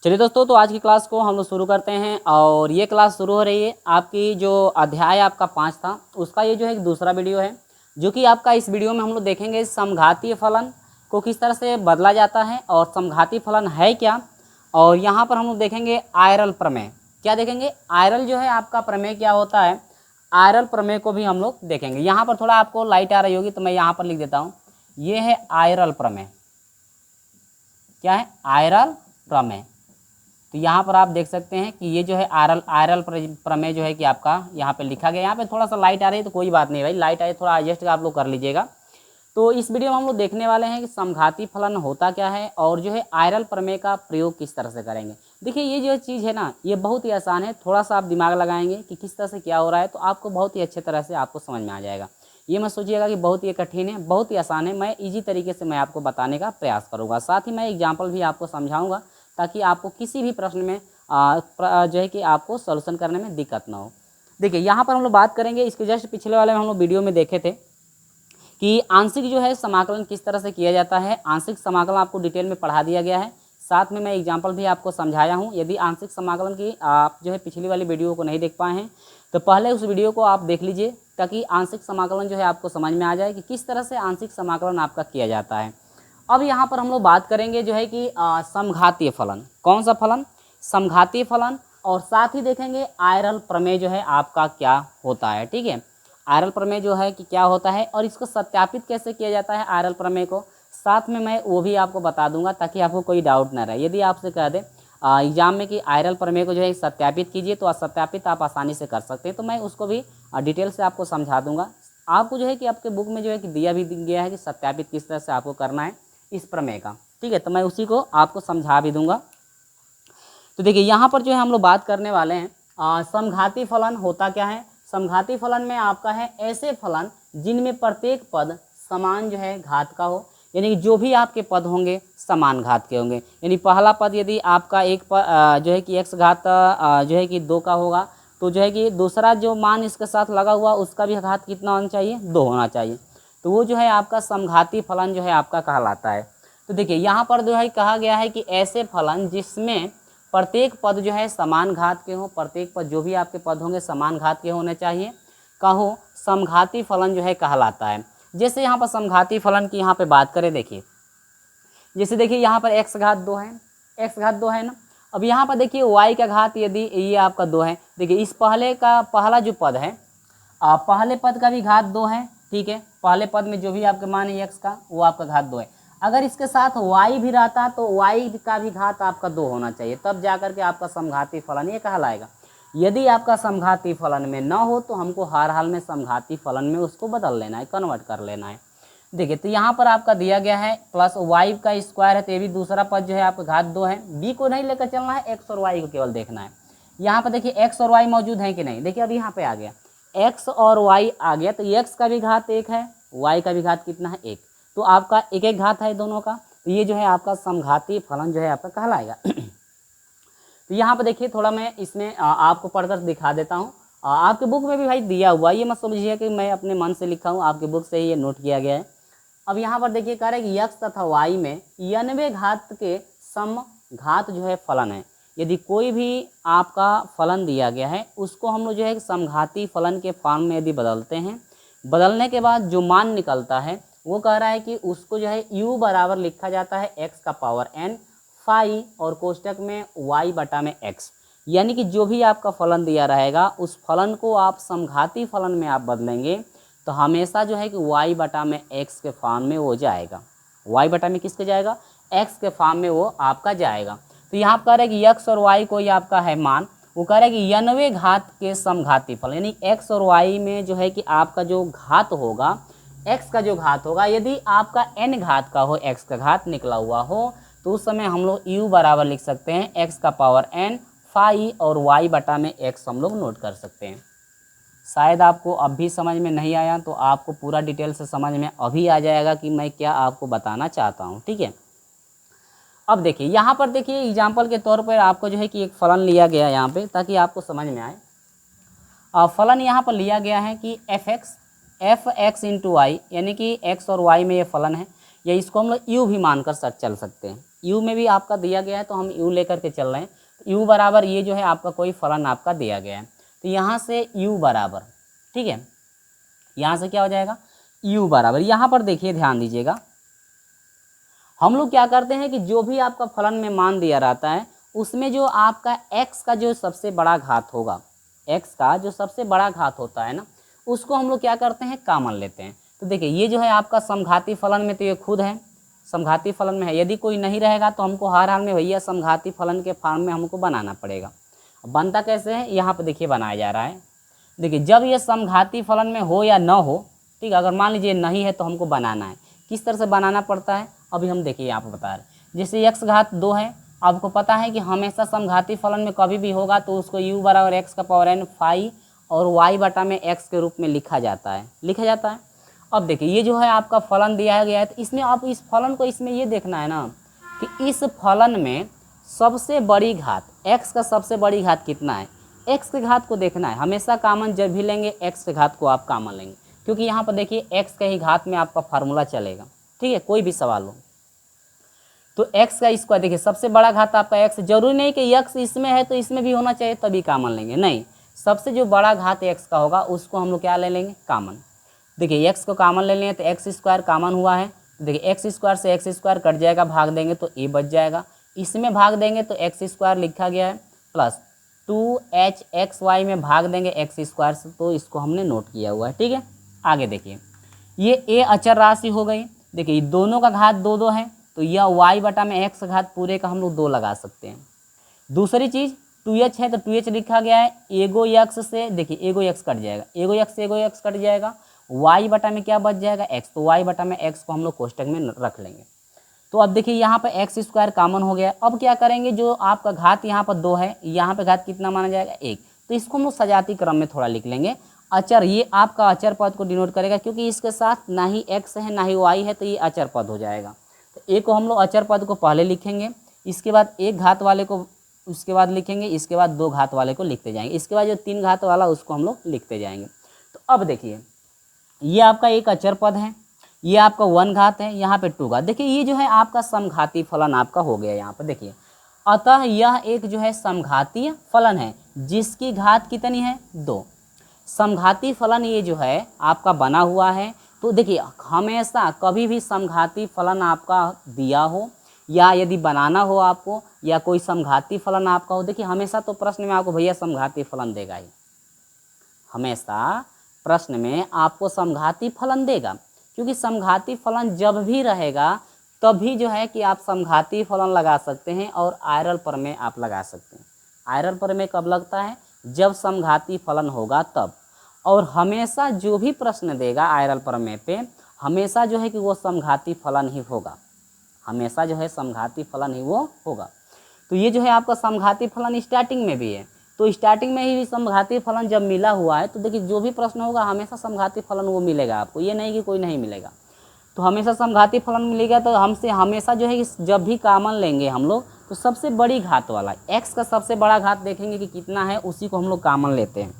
चलिए दोस्तों, तो आज की क्लास को हम लोग शुरू करते हैं। और ये क्लास शुरू हो रही है आपकी जो अध्याय आपका 5 था उसका ये जो है दूसरा वीडियो है, जो कि आपका इस वीडियो में हम लोग देखेंगे समघातीय फलन को किस तरह से बदला जाता है और समघातीय फलन है क्या। और यहाँ पर हम लोग देखेंगे आयरल प्रमेय। क्या देखेंगे? आयरल जो है आपका प्रमेय क्या होता है, आयरल प्रमेय को भी हम लोग देखेंगे। यहाँ पर थोड़ा आपको लाइट आ रही होगी तो मैं यहाँ पर लिख देता हूँ, ये है आयरल प्रमेय। क्या है? आयरल प्रमेय। तो यहाँ पर आप देख सकते हैं कि ये जो है आयरल प्रमेय जो है कि आपका यहाँ पे लिखा गया। यहाँ पे थोड़ा सा लाइट आ रही है तो कोई बात नहीं भाई, लाइट आए थोड़ा एडजस्ट आप लोग कर लीजिएगा। तो इस वीडियो में हम लोग देखने वाले हैं कि समघाती फलन होता क्या है और जो है आयरल प्रमेय का प्रयोग किस तरह से करेंगे। देखिए ये जो चीज़ है ना, ये बहुत ही आसान है। थोड़ा सा आप दिमाग लगाएंगे कि किस तरह से क्या हो रहा है तो आपको बहुत ही अच्छे तरह से आपको समझ में आ जाएगा। ये मत सोचिएगा कि बहुत ही कठिन है, बहुत ही आसान है। मैं इजी तरीके से मैं आपको बताने का प्रयास करूँगा, साथ ही मैं एग्जाम्पल भी आपको समझाऊँगा ताकि आपको किसी भी प्रश्न में जो है कि आपको सॉल्यूशन करने में दिक्कत ना हो। देखिए यहाँ पर हम लोग बात करेंगे, इसके जस्ट पिछले वाले में हम लोग वीडियो में देखे थे कि आंशिक जो है समाकलन किस तरह से किया जाता है। आंशिक समाकलन आपको डिटेल में पढ़ा दिया गया है, साथ में मैं एग्जाम्पल भी आपको समझाया हूँ। यदि आंशिक समाकलन की आप जो है पिछली वाली वीडियो को नहीं देख पाए हैं तो पहले उस वीडियो को आप देख लीजिए, ताकि आंशिक समाकलन जो है आपको समझ में आ जाए कि किस तरह से आंशिक समाकलन आपका किया जाता है। अब यहाँ पर हम लोग बात करेंगे जो है कि समघातीय फलन। कौन सा फलन? समघातीय फलन। और साथ ही देखेंगे आयरल प्रमेय जो है आपका क्या होता है। ठीक है, आयरल प्रमेय जो है कि क्या होता है और इसको सत्यापित कैसे किया जाता है आयरल प्रमेय को, साथ में मैं वो भी आपको बता दूंगा ताकि आपको कोई डाउट ना रहे। यदि आपसे कह दे एग्जाम में कि आयरल प्रमेय को जो है सत्यापित कीजिए तो सत्यापित आप आसानी से कर सकते हैं, तो मैं उसको भी डिटेल से आपको समझा दूंगा। आपको जो है कि आपके बुक में जो है कि दिया भी गया है कि सत्यापित किस तरह से आपको करना है इस प्रमेय का। ठीक है, तो मैं उसी को आपको समझा भी दूंगा। तो देखिए यहाँ पर जो है हम लोग बात करने वाले हैं समघाती फलन होता क्या है। समघाती फलन में आपका है ऐसे फलन जिनमें प्रत्येक पद समान जो है घात का हो, यानी कि जो भी आपके पद होंगे समान घात के होंगे। यानी पहला पद यदि आपका एक जो है कि x घात जो है कि 2 का होगा तो जो है कि दूसरा जो मान इसके साथ लगा हुआ उसका भी घात कितना होना चाहिए? 2 होना चाहिए। तो वो जो है आपका समघाती फलन जो है आपका कहलाता है। तो देखिए यहाँ पर जो है कहा गया है कि ऐसे फलन जिसमें प्रत्येक पद जो है समान घात के हो, प्रत्येक पद जो भी आपके पद होंगे समान घात के होने चाहिए, कहो समघाती फलन जो है कहलाता है। जैसे यहाँ पर समघाती फलन की यहाँ पे बात करें, देखिए जैसे देखिए यहाँ पर x घात 2 है, x घात 2 है ना। अब यहाँ पर देखिए y का घात यदि ये आपका 2 है, देखिए इस पहला जो पद है पहले पद का भी घात 2 है। ठीक है, पहले पद में जो भी आपके मान है x का वो आपका घात 2 है। अगर इसके साथ y भी रहता तो y का भी घात आपका 2 होना चाहिए, तब जाकर के आपका समघाती फलन ये कहलाएगा। यदि आपका समघाती फलन में न हो तो हमको हर हाल में समघाती फलन में उसको बदल लेना है, कन्वर्ट कर लेना है। देखिए तो यहाँ पर आपका दिया गया है प्लस y का स्क्वायर है, तो ये भी दूसरा पद जो है आपका घात 2 है। b को नहीं लेकर चलना है, x और y को केवल देखना है। यहाँ पर देखिए x और y मौजूद है कि नहीं, देखिए अब यहाँ पे आ गया x और y आ गया, तो x का भी घात 1 है, y का भी घात कितना है? 1। तो आपका एक एक घात है दोनों का, तो ये जो है आपका समघाती फलन जो है आपका कहलाएगा। तो यहाँ पर देखिए थोड़ा मैं इसमें आपको पढ़कर दिखा देता हूँ। आपके बुक में भी भाई दिया हुआ, ये मत समझिए कि मैं अपने मन से लिखा हूँ, आपके बुक से ही ये नोट किया गया है। अब यहाँ पर देखिए कह रहे हैं कि x तथा y में 90 घात के समघात जो है फलन है। यदि कोई भी आपका फलन दिया गया है उसको हम लोग जो है समघाती फलन के फॉर्म में यदि बदलते हैं, बदलने के बाद जो मान निकलता है वो कह रहा है कि उसको जो है u बराबर लिखा जाता है x का पावर n फाई और कोष्टक में y बटा में x। यानी कि जो भी आपका फलन दिया रहेगा उस फलन को आप समघाती फलन में आप बदलेंगे तो हमेशा जो है कि y बटा में x के फॉर्म में वो जाएगा। y बटा में किसके जाएगा? x के फॉर्म में वो आपका जाएगा। तो यहाँ कह रहे हैं कि x और y कोई आपका है मान, वो कह रहे हैं कि 90 घात के समघाती फल, यानी x और y में जो है कि आपका जो घात होगा, x का जो घात होगा, यदि आपका n घात का हो, x का घात निकला हुआ हो, तो उस समय हम लोग u बराबर लिख सकते हैं x का पावर n फाई और y बटा में x हम लोग नोट कर सकते हैं। शायद आपको अब भी समझ में नहीं आया तो आपको पूरा डिटेल से समझ में अभी आ जाएगा कि मैं क्या आपको बताना चाहता हूँ। ठीक है, अब देखिए यहाँ पर देखिए एग्जाम्पल के तौर पर आपको जो है कि एक फलन लिया गया यहाँ पे ताकि आपको समझ में आए। फलन यहाँ पर लिया गया है कि एफ एक्स इंटू वाई, यानी कि x और y में ये फलन है। या इसको हम लोग यू भी मानकर चल सकते हैं। यू में भी आपका दिया गया है तो हम यू लेकर के चल रहे हैं। यू बराबर ये जो है आपका कोई फलन आपका दिया गया है, तो यहाँ से यू बराबर, ठीक है, यहाँ से क्या हो जाएगा यू बराबर, यहाँ पर देखिए ध्यान दीजिएगा, हम लोग क्या करते हैं कि जो भी आपका फलन में मान दिया रहता है उसमें जो आपका x का जो सबसे बड़ा घात होगा, x का जो सबसे बड़ा घात होता है ना, उसको हम लोग क्या करते हैं कॉमन लेते हैं। तो देखिए ये जो है आपका समघाती फलन में तो ये खुद है, समघाती फलन में है, यदि कोई नहीं रहेगा तो हमको हर हाल में भैया समघाती फलन के फॉर्म में हमको बनाना पड़ेगा। बनता कैसे है, यहाँ पर देखिए बनाया जा रहा है। देखिए जब ये समघाती फलन में हो या न हो, ठीक है, अगर मान लीजिए नहीं है तो हमको बनाना है। किस तरह से बनाना पड़ता है अभी हम देखिए यहाँ पर बता रहे हैं। जैसे x घात 2 है, आपको पता है कि हमेशा समघाती फलन में कभी भी होगा तो उसको u बराबर x का पावर n फाई और y बटा में x के रूप में लिखा जाता है। अब देखिए ये जो है आपका फलन दिया गया है, तो इसमें आप इस फलन को इसमें ये देखना है ना कि इस फलन में सबसे बड़ी घात x का सबसे बड़ी घात कितना है, x के घात को देखना है। हमेशा कॉमन जब भी लेंगे x के घात को आप कॉमन लेंगे, क्योंकि यहाँ पर देखिए x के ही घात में आपका फार्मूला चलेगा, ठीक है, कोई भी सवाल हो तो x का स्क्वायर, देखिए सबसे बड़ा घात आपका x, जरूरी नहीं कि x इसमें है तो इसमें भी होना चाहिए तभी कॉमन लेंगे, नहीं, सबसे जो बड़ा घात x का होगा उसको हम लोग क्या ले लेंगे कॉमन। देखिए x को कॉमन ले लेंगे तो एक्स स्क्वायर कॉमन हुआ है, देखिए एक्स स्क्वायर से एक्स स्क्वायर कट जाएगा, भाग देंगे तो a बच जाएगा, इसमें भाग देंगे तो एक्स स्क्वायर लिखा गया है प्लस 2hxy में भाग देंगे एक्स स्क्वायर से, तो इसको हमने नोट किया हुआ है, ठीक है। आगे देखिए ये a अचर राशि हो गई, देखिए दोनों का घात 2 है तो यह y बटा में x घात पूरे का हम लोग 2 लगा सकते हैं। दूसरी चीज़ 2h है तो 2h लिखा गया है, एगो x से देखिए एगो x कट जाएगा, एगो x कट जाएगा, y बटा में क्या बच जाएगा x, तो y बटा में x को हम लोग कोष्टक में रख लेंगे। तो अब देखिए यहाँ पर एक्स स्क्वायर कॉमन हो गया। अब क्या करेंगे, जो आपका घात यहाँ पर 2 है, यहाँ पे घात कितना माना जाएगा 1, तो इसको हम लोग सजाती क्रम में थोड़ा लिख लेंगे। अचर, ये आपका अचर पद को डिनोट करेगा क्योंकि इसके साथ ना ही x है ना ही y है, तो ये अचर पद हो जाएगा। तो एक को हम लोग अचर पद को पहले लिखेंगे, इसके बाद एक घात वाले को उसके बाद लिखेंगे, इसके बाद 2 घात वाले को लिखते जाएंगे, इसके बाद जो 3 घात वाला उसको हम लोग लिखते जाएंगे। तो अब देखिए ये आपका एक अचर पद है, ये आपका 1 घात है, यहाँ पे 2 घात। देखिए ये जो है आपका समघाती फलन आपका हो गया यहाँ पर देखिए। अतः यह एक जो है समघातीय फलन है जिसकी घात कितनी है 2। समघाती फलन ये जो है आपका बना हुआ है। तो देखिए हमेशा कभी भी समघाती फलन आपका दिया हो या यदि बनाना हो आपको या कोई समघाती फलन आपका हो, देखिए हमेशा तो प्रश्न में आपको भैया समघाती फलन देगा ही, हमेशा प्रश्न में आपको समघाती फलन देगा, क्योंकि समघाती फलन जब भी रहेगा तभी जो है कि आप समघाती फलन लगा सकते हैं और आयरल प्रमेय आप लगा सकते हैं। आयरल प्रमेय कब लगता है, जब समघाती फलन होगा तब। और हमेशा जो भी प्रश्न देगा आयरल प्रमेय पे, हमेशा जो है कि वो समघाती फलन ही होगा, हमेशा जो है समघाती फलन ही वो होगा। तो ये जो है आपका समघाती फलन स्टार्टिंग में भी है, तो स्टार्टिंग में ही समघाती फलन जब मिला हुआ है तो देखिए जो भी प्रश्न होगा हमेशा समघाती फलन वो मिलेगा आपको, ये नहीं कि कोई नहीं मिलेगा। तो हमेशा समघाती फलन मिलेगा, तो हमसे हमेशा जो है कि जब भी कॉमन लेंगे हम लोग तो सबसे बड़ी घात वाला x का सबसे बड़ा घात देखेंगे कि कितना है, उसी को हम लोग कॉमन लेते हैं।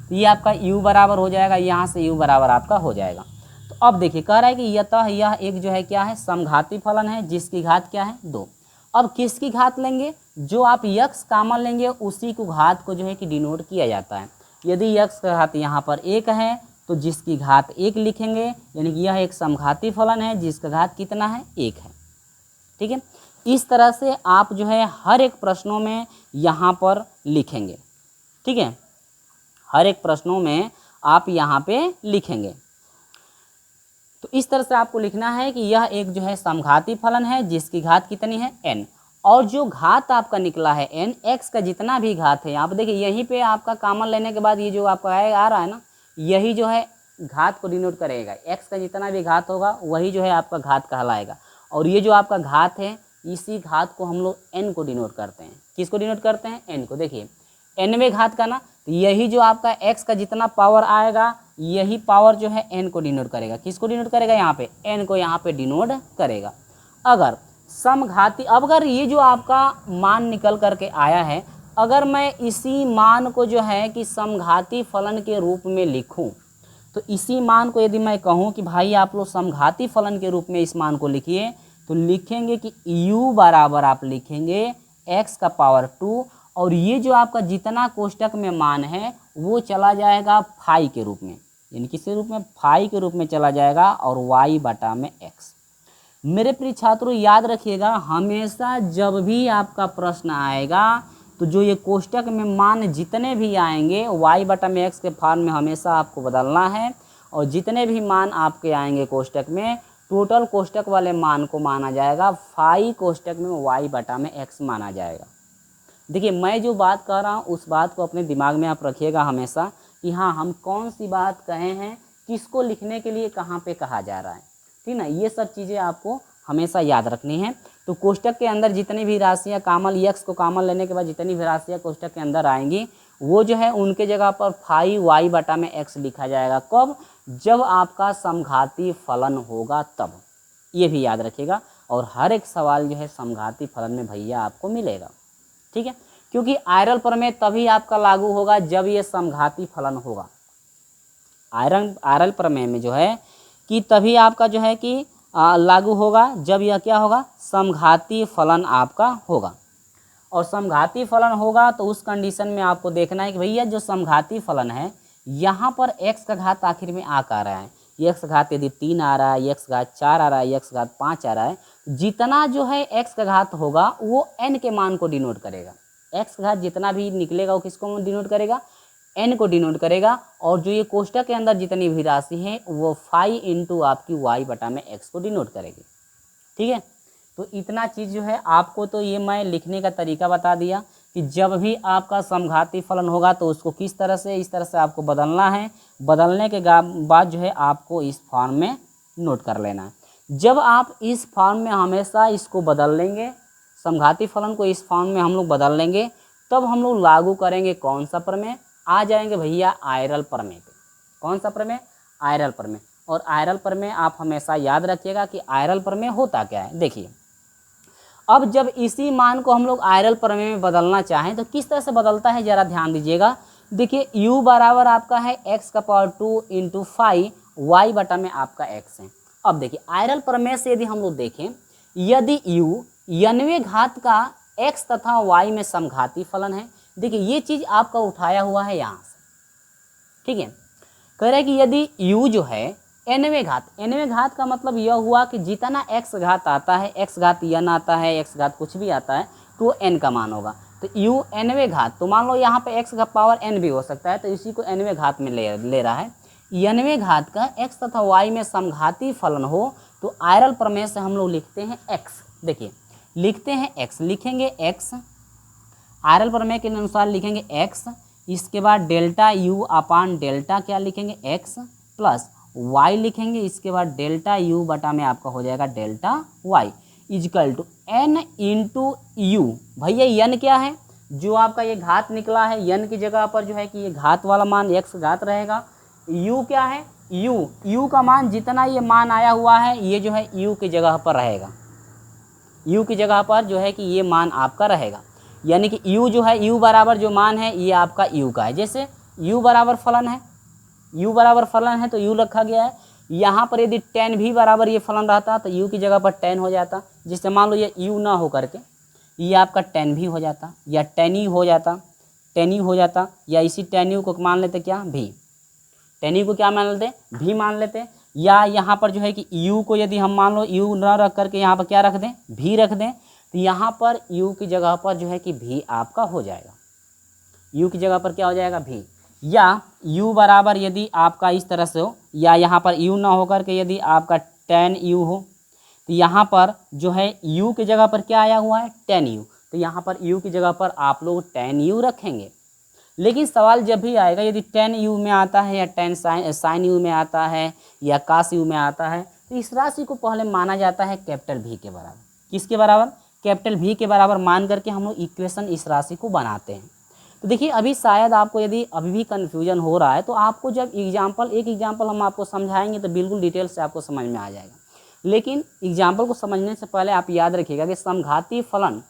तो ये आपका u बराबर हो जाएगा, यहाँ से u बराबर आपका हो जाएगा। तो अब देखिए कह रहा है कि यतः यह एक जो है क्या है समघाती फलन है जिसकी घात क्या है 2। अब किसकी घात लेंगे, जो आप x कॉमन लेंगे उसी को घात को जो है कि डिनोट किया जाता है। यदि x का घात यहाँ पर 1 है तो जिसकी घात 1 लिखेंगे, यानी कि यह एक समघाती फलन है जिसका घात कितना है 1 है, ठीक है। इस तरह से आप जो है हर एक प्रश्नों में यहाँ पर लिखेंगे, ठीक है, हर एक प्रश्नों में आप यहाँ पे लिखेंगे। तो इस तरह से आपको लिखना है कि यह एक जो है समघाती फलन है जिसकी घात कितनी है n, और जो घात आपका निकला है n, x का जितना भी घात है, यहाँ पर देखिए यहीं पे आपका कॉमन लेने के बाद ये जो आपका आ रहा है ना, यही जो है घात को डिनोट करेगा। x का जितना भी घात होगा वही जो है आपका घात कहलाएगा, और ये जो आपका घात है इसी घात को हम लोग n को डिनोट करते हैं। किसको डिनोट करते हैं, n को। देखिए nवें घात का ना, तो यही जो आपका x का जितना पावर आएगा यही पावर जो है n को डिनोट करेगा। किसको डिनोट करेगा, यहाँ पे n को यहाँ पे डिनोट करेगा। अगर समघाती, अब अगर ये जो आपका मान निकल करके आया है, अगर मैं इसी मान को जो है कि समघाती फलन के रूप में लिखूं तो इसी मान को यदि मैं कहूँ कि भाई आप लोग समघाती फलन के रूप में इस मान को लिखिए, तो लिखेंगे कि u बराबर आप लिखेंगे x का पावर 2, और ये जो आपका जितना कोष्टक में मान है वो चला जाएगा फाई के रूप में, यानी किस रूप में, फाई के रूप में चला जाएगा, और y बटा में x। मेरे प्रिय छात्रों याद रखिएगा, हमेशा जब भी आपका प्रश्न आएगा तो जो ये कोष्टक में मान जितने भी आएंगे y बटा में x के फॉर्म में हमेशा आपको बदलना है, और जितने भी मान आपके आएंगे कोष्टक में, टोटल कोष्टक वाले मान को माना जाएगा फाई कोष्टक में y बटा में x माना जाएगा। देखिए मैं जो बात कर रहा हूँ उस बात को अपने दिमाग में आप रखिएगा हमेशा कि हाँ हम कौन सी बात कहे हैं, किसको लिखने के लिए कहाँ पे कहा जा रहा है, ठीक ना, ये सब चीज़ें आपको हमेशा याद रखनी है। तो कोष्टक के अंदर जितनी भी राशियाँ कामल x को कामल लेने के बाद जितनी भी राशियाँ कोष्टक के अंदर आएंगी वो जो है उनके जगह पर फाई y बटा में x लिखा जाएगा। कब, जब आपका समघाती फलन होगा तब, ये भी याद रखिएगा। और हर एक सवाल जो है समघाती फलन में भैया आपको मिलेगा, ठीक है, क्योंकि आयरन प्रमेय तभी आपका लागू होगा जब ये समघाती फलन होगा। आयरन प्रमेय में जो है कि तभी आपका जो है कि लागू होगा जब यह क्या होगा, समघाती फलन आपका होगा। और समघाती फलन होगा तो उस कंडीशन में आपको देखना है कि भैया जो समघाती फलन है यहाँ पर x का घात आखिर में आ का रहा है, x घात यदि 3 आ रहा है, x घात 4 आ रहा है, x घात 5 आ रहा है, जितना जो है x का घात होगा वो n के मान को डिनोट करेगा। x घात जितना भी निकलेगा वो किसको डिनोट करेगा, n को डिनोट करेगा। और जो ये कोष्टक के अंदर जितनी भी राशि है वो फाई इंटू आपकी y बटा में x को डिनोट करेगी, ठीक है। तो इतना चीज़ जो है आपको, तो ये मैं लिखने का तरीका बता दिया कि जब भी आपका समघाती फलन होगा तो उसको किस तरह से, इस तरह से आपको बदलना है। बदलने के बाद जो है आपको इस फॉर्म में नोट कर लेना है। जब आप इस फॉर्म में हमेशा इसको बदल लेंगे, समघाती फलन को इस फॉर्म में हम लोग बदल लेंगे, तब हम लोग लागू करेंगे कौन सा प्रमेय, आ जाएंगे भैया आयरन प्रमेय पे। कौन सा प्रमेय, आयरन प्रमेय। और आयरन प्रमेय आप हमेशा याद रखिएगा कि आयरन प्रमेय होता क्या है। देखिए अब जब इसी मान को हम लोग आयरन प्रमेय में बदलना चाहें तो किस तरह से बदलता है जरा ध्यान दीजिएगा। देखिए u बराबर आपका है x का पावर 2 इंटू फाई y बटा में आपका x है। अब देखिए आयरन प्रमेय से यदि हम लोग देखें, यदि u n घात का x तथा y में समघाती फलन है, देखिए ये चीज़ आपका उठाया हुआ है यहाँ से, ठीक है। कह रहे हैं कि यदि u जो है nवें घात का मतलब यह हुआ कि जितना x घात आता है, x घात n आता है, x घात कुछ भी आता है तो n का मान होगा। तो u nवें घात, तो मान लो यहाँ पे x का पावर n भी हो सकता है, तो इसी को nवें घात में ले रहा है। nवें घात का x तथा y में समघाती फलन हो तो आयरन प्रमेय से हम लोग लिखते हैं x। देखिए लिखते हैं x, लिखेंगे x, आयरन प्रमेय के अनुसार लिखेंगे x, इसके बाद डेल्टा u अपान डेल्टा क्या लिखेंगे x प्लस y लिखेंगे, इसके बाद डेल्टा u बटा में आपका हो जाएगा delta y equal to n into u. भैया n क्या है, जो आपका ये घात निकला है n की जगह पर जो है कि ये घात वाला मान x घात रहेगा। u क्या है, u का मान जितना ये मान आया हुआ है ये जो है u की जगह पर रहेगा, u की जगह पर जो है कि ये मान आपका रहेगा। यानी कि u जो है, u बराबर जो मान है ये आपका u का है। जैसे u बराबर फलन है, u बराबर फलन है तो u रखा गया है। यहाँ पर यदि tan भी बराबर ये फलन रहता तो u की जगह पर tan हो जाता। जिससे मान लो ये u ना हो करके ये आपका tan भी हो जाता, या tan u हो जाता, या इसी tan u को मान लेते क्या, भी। tan u को क्या मान लेते, भी मान लेते। या यहाँ पर जो है कि u को यदि हम मान लो u ना रख करके यहाँ पर क्या रख दें, भी रख दें, तो यहाँ पर u की जगह पर जो है कि भी आपका हो जाएगा, u की जगह पर क्या हो जाएगा, भी। या u बराबर यदि आपका इस तरह से हो, या यहाँ पर u ना होकर के यदि आपका tan u हो, तो यहाँ पर जो है u की जगह पर क्या आया हुआ है, tan u, तो यहाँ पर u की जगह पर आप लोग tan u रखेंगे। लेकिन सवाल जब भी आएगा यदि tan u में आता है, या tan sin u में आता है, या cos u में आता है, तो इस राशि को पहले माना जाता है कैपिटल V के बराबर। किसके बराबर, कैपिटल V के बराबर मान करके हम लोग इक्वेशन इस राशि को बनाते हैं। तो देखिए अभी शायद आपको यदि अभी भी कन्फ्यूजन हो रहा है तो आपको जब एक एग्जाम्पल हम आपको समझाएंगे तो बिल्कुल डिटेल से आपको समझ में आ जाएगा। लेकिन एग्जाम्पल को समझने से पहले आप याद रखिएगा कि समघाती फलन,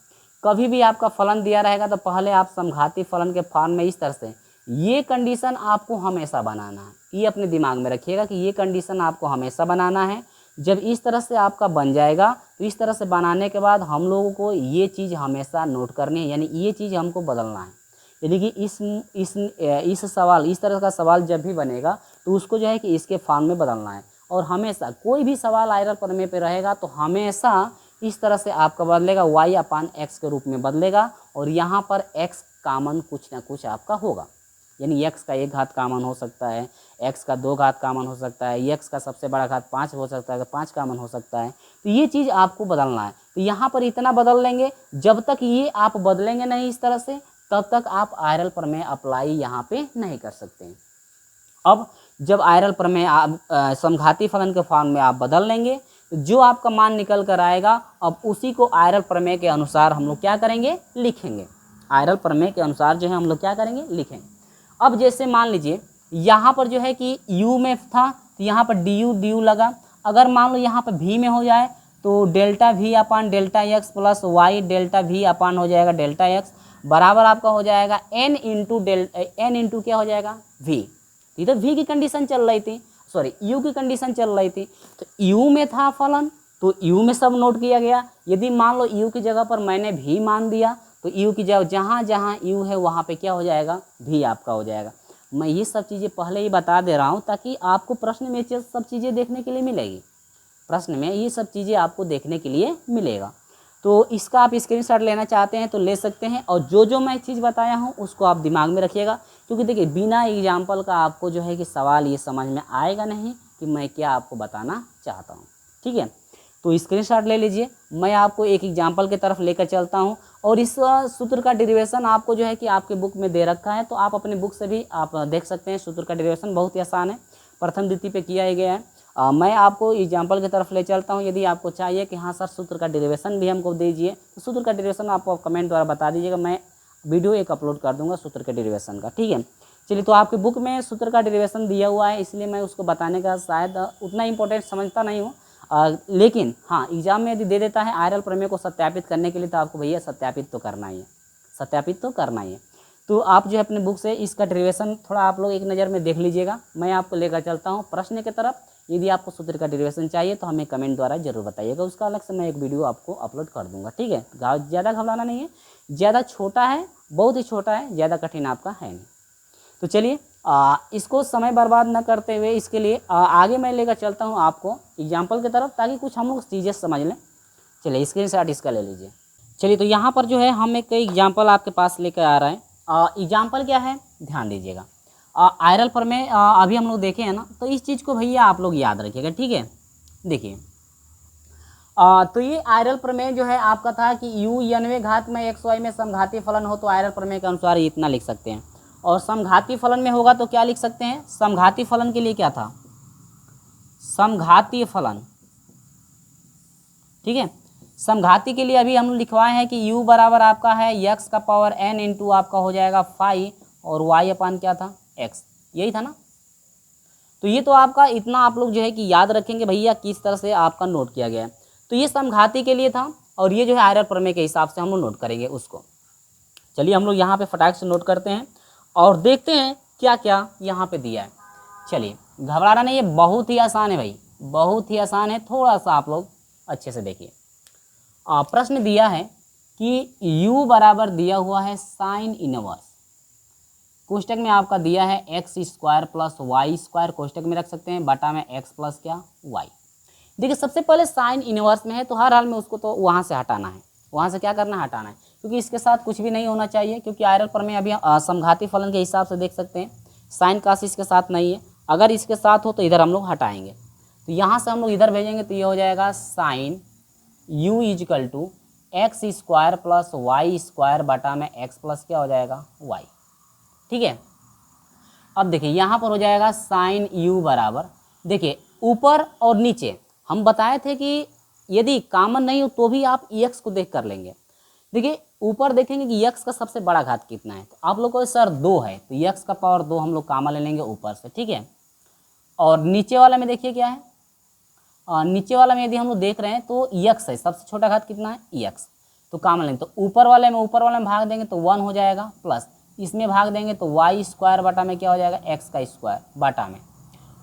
कभी भी आपका फलन दिया रहेगा तो पहले आप समघाती फलन के फॉर्म में इस तरह से ये कंडीशन आपको हमेशा बनाना है। ये अपने दिमाग में रखिएगा कि ये कंडीशन आपको हमेशा बनाना है। जब इस तरह से आपका बन जाएगा तो इस तरह से बनाने के बाद हम लोगों को ये चीज़ हमेशा नोट करनी है, यानी ये चीज़ हमको बदलना है। यानी कि इस सवाल, इस तरह का सवाल जब भी बनेगा तो उसको जो है कि इसके फॉर्म में बदलना है। और हमेशा कोई भी सवाल आयरन प्रमेय पे रहेगा तो हमेशा इस तरह से आपका बदलेगा, y/x के रूप में बदलेगा। और यहाँ पर x कामन कुछ ना कुछ आपका होगा, यानी x का 1 घात कामन हो सकता है, x का 2 घात कामन हो सकता है, x का सबसे बड़ा घात 5 हो सकता है, 5 कामन हो सकता है। तो ये चीज़ आपको बदलना है। तो यहाँ पर इतना बदल लेंगे, जब तक ये आप बदलेंगे नहीं इस तरह से, तब तक आप आयरन प्रमेय अप्लाई यहाँ पे नहीं कर सकते हैं। अब जब आयरन प्रमेय आप समघाती फलन के फॉर्म में आप बदल लेंगे तो जो आपका मान निकल कर आएगा, अब उसी को आयरन प्रमेय के अनुसार हम लोग क्या करेंगे, लिखेंगे। आयरन प्रमेय के अनुसार जो है हम लोग क्या करेंगे, लिखेंगे। अब जैसे मान लीजिए यहाँ पर जो है कि u में था तो यहाँ पर du लगा। अगर मान लो यहाँ पर v में हो जाए तो delta v upon delta x plus y delta v upon हो जाएगा डेल्टा एक्स बराबर आपका हो जाएगा n इंटू क्या हो जाएगा, v। इधर v की कंडीशन चल रही थी, सॉरी u की कंडीशन चल रही थी। तो u में था फलन तो u में सब नोट किया गया। यदि मान लो u की जगह पर मैंने v मान दिया तो u की जगह जहाँ जहाँ u है वहाँ पे क्या हो जाएगा, v आपका हो जाएगा। मैं ये सब चीज़ें पहले ही बता दे रहा हूँ ताकि आपको प्रश्न में सब चीज़ें देखने के लिए मिलेगी। प्रश्न में ये सब चीज़ें आपको देखने के लिए मिलेगा। तो इसका आप स्क्रीनशॉट लेना चाहते हैं तो ले सकते हैं। और जो मैं चीज़ बताया हूँ उसको आप दिमाग में रखिएगा, क्योंकि देखिए बिना एग्जाम्पल का आपको जो है कि सवाल ये समझ में आएगा नहीं कि मैं क्या आपको बताना चाहता हूँ। ठीक है, तो स्क्रीनशॉट ले लीजिए। मैं आपको एक एग्जाम्पल की तरफ लेकर चलता हूँ और इस सूत्र का डेरिवेशन आपको जो है कि आपके बुक में दे रखा है, तो आप अपने बुक से भी आप देख सकते हैं। सूत्र का डेरिवेशन बहुत ही आसान है, प्रथम द्वितीय पे किया ही गया है। मैं आपको एग्जाम्पल की तरफ ले चलता हूँ। यदि आपको चाहिए कि हाँ सर सूत्र का डेरिवेशन भी हमको दीजिए तो सूत्र का डेरिवेशन आपको कमेंट द्वारा बता दीजिएगा, मैं वीडियो एक अपलोड कर दूंगा सूत्र के डेरिवेशन का। ठीक है, चलिए। तो आपके बुक में सूत्र का डेरिवेशन दिया हुआ है, इसलिए मैं उसको बताने का शायद उतना इंपॉर्टेंट समझता नहीं हूँ, लेकिन हाँ एग्जाम में यदि दे देता है आयरन प्रमेय को सत्यापित करने के लिए तो आपको भैया सत्यापित तो करना ही है, सत्यापित तो करना ही है। तो आप जो है अपने बुक से इसका डेरिवेशन थोड़ा आप लोग एक नज़र में देख लीजिएगा। मैं आपको लेकर चलता हूँ प्रश्न की तरफ। यदि आपको सूत्र का डेरिवेशन चाहिए तो हमें कमेंट द्वारा जरूर बताइएगा, उसका अलग से मैं एक वीडियो आपको अपलोड कर दूंगा। ठीक है, ज़्यादा घबराना नहीं है, ज़्यादा छोटा है, बहुत ही छोटा है, ज़्यादा कठिन आपका है नहीं। तो चलिए इसको समय बर्बाद न करते हुए इसके लिए आगे मैं लेकर चलता हूँ आपको एग्जाम्पल की तरफ, ताकि कुछ हम लोग चीज़ें समझ लें। चलिए स्क्रीनशॉट इसका ले लीजिए। चलिए तो यहाँ पर जो है हम एक एग्जाम्पल आपके पास लेकर आ रहे हैं। एग्जाम्पल क्या है, ध्यान दीजिएगा। आयरन प्रमेय अभी हम लोग देखे हैं ना, तो इस चीज़ को भैया आप लोग याद रखिएगा। ठीक है, देखिए तो ये आयरन प्रमेय जो है आपका था कि u n घात में xy में समघाती फलन हो तो आयरन प्रमेय के अनुसार ये इतना लिख सकते हैं। और समघाती फलन में होगा तो क्या लिख सकते हैं, समघाती फलन के लिए क्या था, समघाती फलन। ठीक है, समघाती के लिए अभी हम लिखवाए हैं कि u बराबर आपका है x का पावर n इंटू आपका हो जाएगा फाई और y अपान क्या था, x, यही था ना। तो ये तो आपका इतना आप लोग जो है कि याद रखेंगे भैया किस तरह से आपका नोट किया गया है। तो ये समघाती के लिए था और ये जो है आयरन प्रमेय के हिसाब से हम लोग नोट करेंगे उसको। चलिए हम लोग यहाँ पे फटाक से नोट करते हैं और देखते हैं क्या क्या यहाँ पे दिया है। चलिए घबराना नहीं है, बहुत ही आसान है भाई, बहुत ही आसान है। थोड़ा सा आप लोग अच्छे से देखिए। प्रश्न दिया है कि u बराबर दिया हुआ है साइन इनवर्स, कोष्टक में आपका दिया है x square plus y square, कोष्टक में रख सकते हैं, बटा में एक्स प्लस क्या वाई। देखिए सबसे पहले साइन इनवर्स में है तो हर हाल में उसको तो वहाँ से हटाना है, वहाँ से क्या करना है, हटाना है, क्योंकि इसके साथ कुछ भी नहीं होना चाहिए। क्योंकि आयरन प्रमेय अभी समघाती फलन के हिसाब से देख सकते हैं साइन काश इसके साथ नहीं है, अगर इसके साथ हो तो इधर हम लोग हटाएंगे। तो यहाँ से हम लोग इधर भेजेंगे तो ये हो जाएगा sine u equal to x square plus y square बटा में एक्स प्लस क्या हो जाएगा वाई। ठीक है, अब देखिए यहाँ पर हो जाएगा साइन u बराबर, देखिए ऊपर और नीचे हम बताए थे कि यदि कॉमन नहीं हो तो भी आप x को देख कर लेंगे। देखिए ऊपर देखेंगे कि x का सबसे बड़ा घात कितना है, तो आप लोग को सर 2 है तो x का पावर 2 हम लोग कॉमन ले लेंगे ऊपर से। ठीक है, और नीचे वाला में देखिए क्या है, नीचे वाला में यदि हम लोग देख रहे हैं तो x है, सबसे छोटा घात कितना है x, तो कॉमन लेंगे। तो ऊपर वाले में भाग देंगे तो 1 हो जाएगा, प्लस इसमें भाग देंगे तो वाई स्क्वायर बटा में क्या हो जाएगा एक्स का स्क्वायर बटा में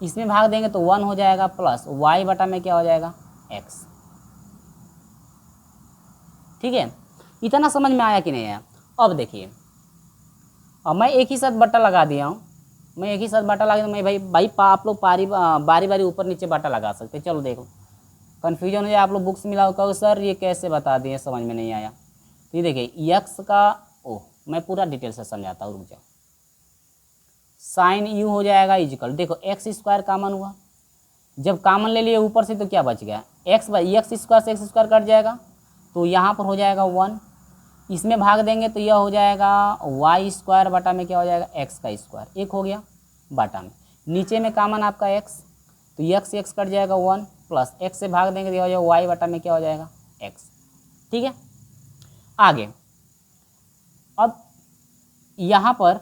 इसमें भाग देंगे तो 1 हो जाएगा प्लस y बटा में क्या हो जाएगा x। ठीक है, इतना समझ में आया कि नहीं आया? अब देखिए, अब मैं एक ही साथ बट्टा लगा दिया हूँ, मैं एक ही साथ बट्टा लगा दिया, मैं भाई आप लोग बारी बारी ऊपर नीचे बट्टा लगा सकते हैं। चलो देखो, कन्फ्यूजन हो जाए, आप लोग बुक्स मिलाओ, कहो सर ये कैसे बता दिए, समझ में नहीं आया। तो ये देखिए यक्स का, ओह मैं पूरा डिटेल से समझाता हूँ, रुक जाओ। साइन यू हो जाएगा इजिकल, देखो एक्स स्क्वायर कॉमन हुआ, जब कॉमन ले लिए ऊपर से तो क्या बच गया, एक्स बाई एक्स स्क्वायर से एक्स स्क्वायर कट जाएगा, तो यहाँ पर हो जाएगा 1, इसमें भाग देंगे तो यह हो जाएगा वाई स्क्वायर बटा में क्या हो जाएगा एक्स का स्क्वायर, एक हो गया बटा में, नीचे में कॉमन आपका एक्स, तो एक्स एक्स कट जाएगा 1 प्लस एक्स से भाग देंगे तो यह हो जाएगा वाई बटा में क्या हो जाएगा एक्स। ठीक है, आगे अब यहाँ पर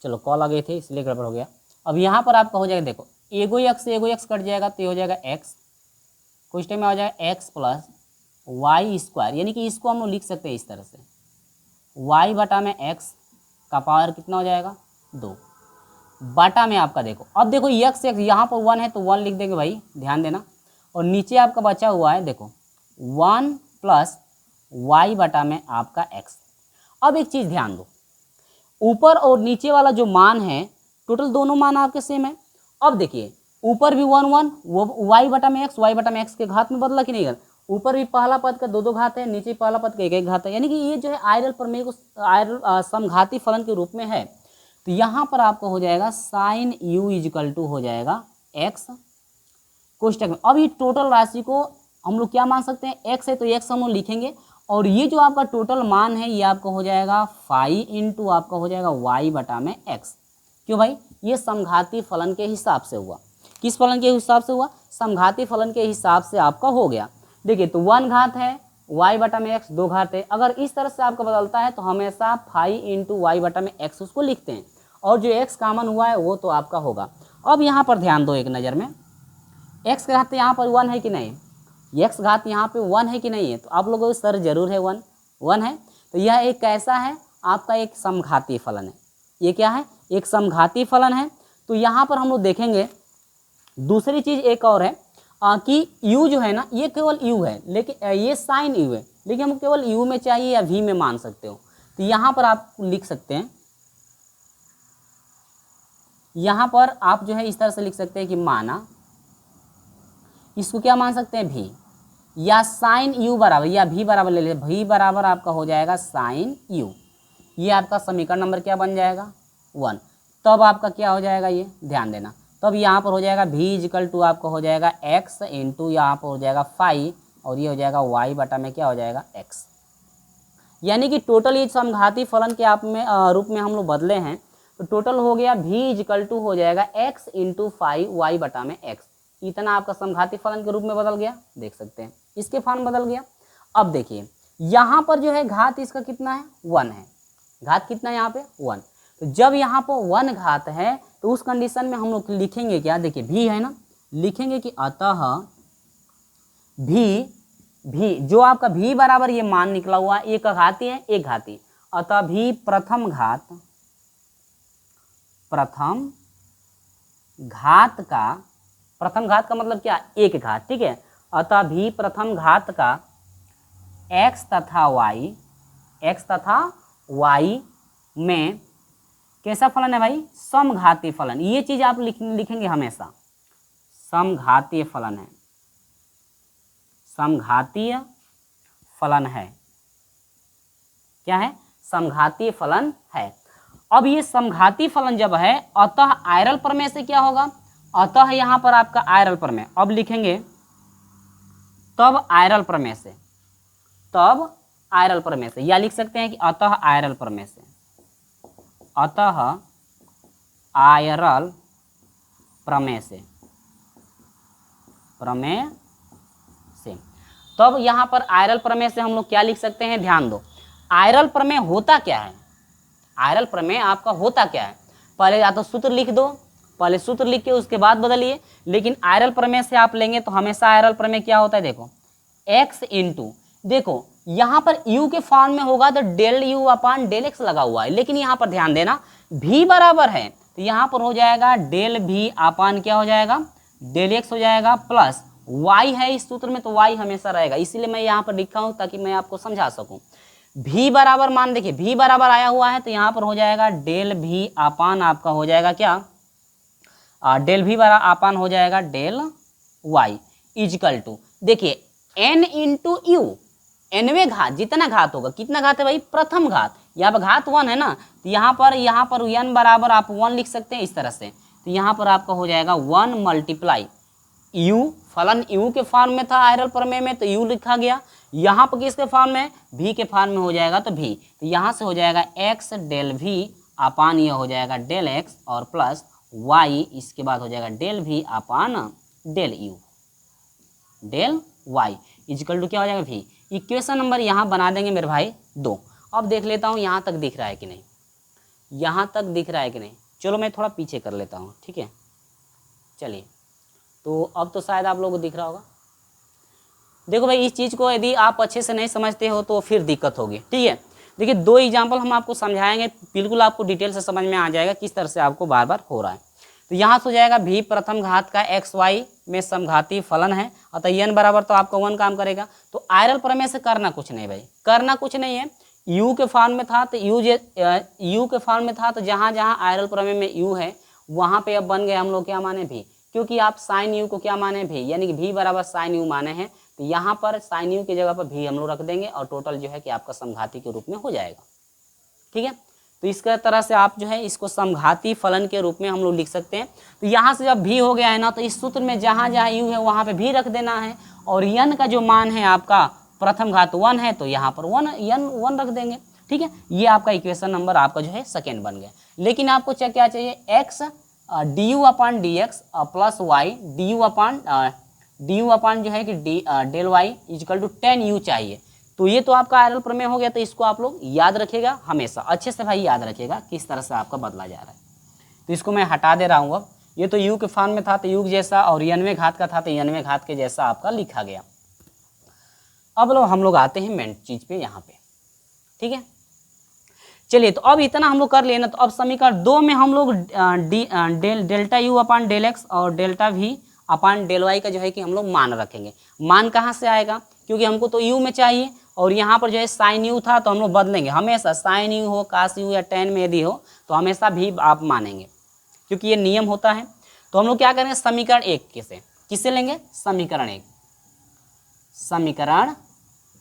चलो कॉल आ गए थे इसलिए गड़बड़ हो गया। अब यहाँ पर आपका हो जाएगा, देखो एगो एक्स कट जाएगा तो ये हो जाएगा एक्स, कुछ टाइम में हो जाएगा एक्स प्लस वाई स्क्वायर, यानी कि इसको हम लोग लिख सकते हैं इस तरह से, वाई बटा में एक्स का पावर कितना हो जाएगा 2 बटा में आपका, देखो अब देखो एक्स यहाँ पर 1 है तो 1 लिख देंगे भाई, ध्यान देना, और नीचे आपका बचा हुआ है देखो 1 प्लस वाई बटा में आपका एक्स। अब एक चीज़ ध्यान दो, ऊपर और नीचे वाला जो मान है टोटल दोनों मान आपके सेम है। अब देखिए ऊपर भी 1 1, वो वाई बटा में एक्स के घात में बदला कि नहीं, ऊपर भी पहला पद का 2 2 घात है, नीचे पहला पद का 1 1 घात है, यानी कि ये जो है आयरल प्रमेय को आयरल समघाती फलन के रूप में है। तो यहाँ पर आपको हो जाएगा साइन यू इजिकल टू हो जाएगा एक्स कोष्टक में। अब ये टोटल राशि को हम लोग क्या मान सकते हैं, एक्स है तो एक्स हम लोग लिखेंगे, और ये जो आपका टोटल मान है ये आपका हो जाएगा 5 इंटू आपका हो जाएगा वाई बटा में एक्स। क्यों भाई, ये समघाती फलन के हिसाब से हुआ, किस फलन के हिसाब से हुआ, समघाती फलन के हिसाब से आपका हो गया। देखिए तो 1 घात है वाई बटा में एक्स, 2 घात है, अगर इस तरह से आपका बदलता है तो हमेशा 5 इंटू वाई बटा में एक्स उसको लिखते हैं, और जो एक्स कॉमन हुआ है वो तो आपका होगा। अब यहाँ पर ध्यान दो एक नज़र में, एक्स का घात यहाँ पर 1 है कि नहीं, एक्स घात यहाँ पे 1 है कि नहीं है, तो आप लोगों को सर जरूर है 1 है, तो यह एक कैसा है आपका एक समघाती फलन है, ये क्या है एक समघाती फलन है। तो यहाँ पर हम लोग देखेंगे दूसरी चीज़ एक और है कि u जो है ना ये केवल u है, लेकिन ये साइन u है, लेकिन हम केवल u में चाहिए या v में मान सकते हो, तो यहाँ पर आप लिख सकते हैं, यहाँ पर आप जो है इस तरह से लिख सकते हैं कि माना, इसको क्या मान सकते हैं v, या साइन u बराबर या v बराबर ले लेते, v बराबर आपका हो जाएगा साइन u, ये आपका समीकरण नंबर क्या बन जाएगा 1। तब आपका क्या हो जाएगा ये ध्यान देना, तब यहाँ पर हो जाएगा v इजिकल टू आपका हो जाएगा x इंटू यहाँ पर हो जाएगा 5, और ये हो जाएगा y बटा में क्या हो जाएगा x। यानी कि टोटल ये समघाती फलन के आप में रूप में हम लोग बदले हैं, तो टोटल हो गया v इजिकल टू हो जाएगा x इंटू 5 y बटा में x, इतना आपका समघाती फलन के रूप में बदल गया, देख सकते हैं इसके फलन बदल गया। अब देखिए यहाँ पर जो है घात इसका कितना है 1 है, घात कितना है यहाँ पे 1, तो जब यहाँ पर 1 घात है तो उस कंडीशन में हम लोग लिखेंगे क्या, देखिए भी है ना, लिखेंगे कि अतः भी जो आपका भी बराबर ये मान निकला हुआ एक घाती है एक घाती, अतः भी प्रथम घात का प्रथम घात का मतलब क्या एक घात, ठीक है, अतः भी प्रथम घात का x तथा y में कैसा फलन है भाई, समघाती फलन। ये चीज आप लिखेंगे हमेशा, समघातीय फलन है, समघातीय फलन है, क्या है समघातीय फलन है। अब ये समघाती फलन जब है, अतः आयरल प्रमेय से क्या होगा, अतः यहाँ पर आपका आयरल प्रमेय, अब लिखेंगे तब आयरल प्रमेय से, तब आयरल प्रमेय से, या लिख सकते हैं कि अतः आयरल प्रमेय से, अतः आयरल प्रमेय से, प्रमेय से। तब यहाँ पर आयरल प्रमेय से हम लोग क्या लिख सकते हैं, ध्यान दो, आयरल प्रमेय होता क्या है, आयरल प्रमेय आपका होता क्या है, पहले या तो सूत्र लिख दो, पहले सूत्र लिख के उसके बाद बदलिए। लेकिन आयरल प्रमेय से आप लेंगे तो हमेशा आयरल प्रमेय क्या होता है, देखो x इंटू, देखो यहाँ पर u के फॉर्म में होगा तो del u upon del x लगा हुआ है, लेकिन यहाँ पर ध्यान देना v बराबर है तो यहाँ पर हो जाएगा डेल v अपान क्या हो जाएगा, डेल x हो जाएगा, प्लस y है इस सूत्र में तो y हमेशा रहेगा, इसीलिए मैं यहाँ पर लिखा हूँ ताकि मैं आपको समझा सकूँ। v बराबर मान देखिए v बराबर आया हुआ है तो यहाँ पर हो जाएगा डेल v अपान आपका हो जाएगा क्या, डेल v बराबर अपान हो जाएगा डेल y इजकल टू, देखिए n इंटू यू, nवें घात, जितना घात होगा, कितना घात है भाई, प्रथम घात, यहाँ पर घात 1 है ना, तो यहाँ पर n बराबर आप 1 लिख सकते हैं इस तरह से, तो यहाँ पर आपका हो जाएगा 1 मल्टीप्लाई u, फलन u के फॉर्म में था आयरल प्रमेय में तो u लिखा गया, यहाँ पर किसके फॉर्म में, v के फॉर्म में हो जाएगा तो v, तो यहाँ से हो जाएगा x डेल v अपान ये हो जाएगा डेल x और प्लस y, इसके बाद हो जाएगा del v upon del u, del y equal to क्या हो जाएगा v। इक्वेशन नंबर यहाँ बना देंगे मेरे भाई 2। अब देख लेता हूँ यहाँ तक दिख रहा है कि नहीं, यहाँ तक दिख रहा है कि नहीं, चलो मैं थोड़ा पीछे कर लेता हूँ, ठीक है। चलिए तो अब तो शायद आप लोगों को दिख रहा होगा। देखो भाई इस चीज़ को यदि आप अच्छे से नहीं समझते हो तो फिर दिक्कत होगी, ठीक है। देखिए 2 एग्जाम्पल हम आपको समझाएंगे, बिल्कुल आपको डिटेल से समझ में आ जाएगा किस तरह से आपको बार बार हो रहा है। तो यहाँ से हो जाएगा v प्रथम घात का एक्स वाई में समघाती फलन है, अतः n बराबर तो आपका 1 काम करेगा। तो आयरल प्रमेय से करना कुछ नहीं भाई, करना कुछ नहीं है, u के फॉर्म में था तो u के फॉर्म में था तो जहाँ जहाँ आयरल प्रमेय में u है वहाँ पे अब बन गए हम लोग क्या माने v, क्योंकि आप साइन u को क्या माने v, यानी कि v बराबर साइन u माने हैं, तो यहाँ पर साइन u की जगह पर v हम लोग रख देंगे और टोटल जो है कि आपका समघाती के रूप में हो जाएगा, ठीक है। तो इस तरह से आप जो है इसको समघाती फलन के रूप में हम लोग लिख सकते हैं। तो यहाँ से जब भी हो गया है ना तो इस सूत्र में जहाँ जहाँ u है वहाँ पे भी रख देना है, और n का जो मान है आपका प्रथम घात 1 है तो यहाँ पर 1 रख देंगे, ठीक है। ये आपका इक्वेशन नंबर आपका जो है सेकेंड बन गया। लेकिन आपको क्या चाहिए, x du upon d x plus y du upon जो है कि del Y is equal to 10u चाहिए। तो ये तो आपका आयरल प्रमेय हो गया, तो इसको आप लोग याद रखिएगा हमेशा, अच्छे से भाई याद रखिएगा किस तरह से आपका बदला जा रहा है। तो इसको मैं हटा दे रहा हूँ। अब ये तो u के फॉर्म में था तो u जैसा, और n घात का था तो n घात के जैसा आपका लिखा गया। अब लोग हम लोग आते हैं मेन चीज पे यहाँ पे, ठीक है। चलिए तो अब इतना हम लोग कर लेना, तो अब समीकरण 2 में हम लोग delta u upon del x और delta v upon del y का जो है कि हम लोग मान रखेंगे। मान कहाँ से आएगा, क्योंकि हमको तो u में चाहिए और यहाँ पर जो है साइन u था तो हम लोग बदलेंगे, हमेशा साइन u हो, कास u या टेन में यदि हो तो हमेशा भी आप मानेंगे, क्योंकि ये नियम होता है। तो हम लोग क्या करेंगे, समीकरण 1 से, किससे लेंगे, समीकरण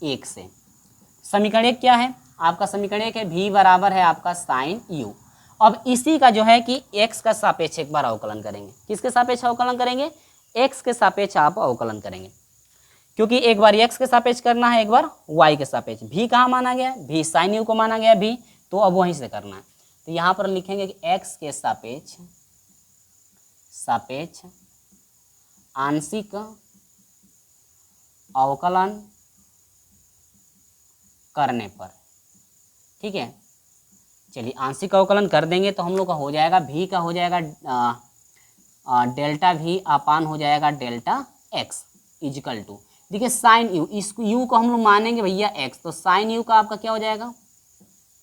1 से। समीकरण 1 क्या है आपका, समीकरण 1 है v बराबर है आपका साइन u। अब इसी का जो है कि x का सापेक्ष एक बार अवकलन करेंगे। किसके सापेक्ष अवकलन करेंगे, x के सापेक्ष आप अवकलन करेंगे, क्योंकि एक बार x के सापेक्ष करना है, एक बार y के सापेक्ष। v कहाँ माना गया, v साइन u को माना गया v, तो अब वहीं से करना है। तो यहाँ पर लिखेंगे कि x के सापेक्ष आंशिक अवकलन करने पर, ठीक है। चलिए आंशिक अवकलन कर देंगे तो हम लोग का हो जाएगा v का हो जाएगा डेल्टा v अपान हो जाएगा डेल्टा x इजकल टू, देखिए साइन u, इसको u को हम लोग मानेंगे भैया x, तो साइन u का आपका क्या हो जाएगा,